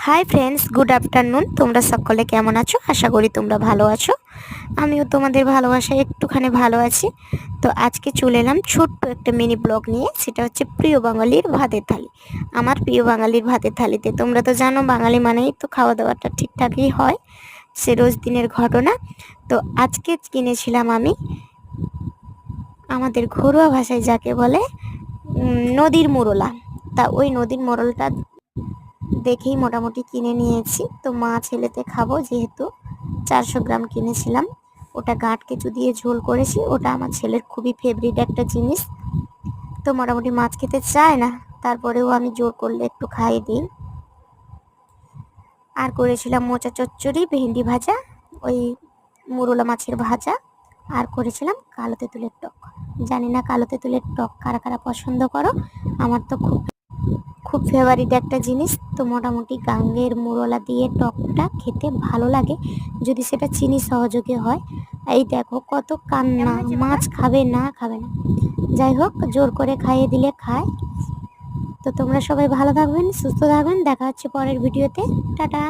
Hi friends, good afternoon. তোমরা সকলে কেমন আছো? আশা করি তোমরা ভালো আছো। আমিও তোমাদের ভালোবাসায় একটুখানি ভালো আছি। তো আজকে চলে এলাম ছোট্ট একটা মিনি ব্লগ নিয়ে। সেটা হচ্ছে প্রিয় বাঙালির ভাতের থালি। আমার প্রিয় বাঙালির ভাতের থালিতে তোমরা তো জানো, বাঙালি মানেই তো খাওয়া দাওয়াটা ঠিকঠাকই হয়, সে রোজ দিনের ঘটনা। তো আজকে কিনেছিলাম আমি আমাদের ঘরোয়া ভাষায় যাকে বলে নদীর মোরলা। তা ওই নদীর মোরলটা দেখেই মোটামুটি কিনে নিয়েছি। তো মা ছেলেতে খাবো যেহেতু 400 গ্রাম কিনেছিলাম। ওটা গাঁট কেঁচু দিয়ে ঝোল করেছি। ওটা আমার ছেলের খুবই ফেভারিট একটা জিনিস। তো মোটামুটি মাছ খেতে চায় না, তারপরেও আমি জোর করলে একটু খাইয়ে দিই। আর করেছিলাম মোচা চচ্চড়ি, ভেন্ডি ভাজা, ওই মুরলা মাছের ভাজা, আর করেছিলাম কালো তেঁতুলের টক। জানি না কালো তেঁতুলের টক কারা কারা পছন্দ করো, আমার তো খুব খুব ফেভারিট একটা জিনিস। তো মোটামুটি গাঙ্গের মোরলা দিয়ে টকটা খেতে ভালো লাগে যদি সেটা চিনি সহযোগে হয়। এই দেখো কত কান্না, মাছ খাবে না খাবে না, যাই হোক জোর করে খাইয়ে দিলে খায়। তো তোমরা সবাই ভালো থাকবেন, সুস্থ থাকবেন, দেখা হচ্ছে পরের ভিডিওতে। টাটা।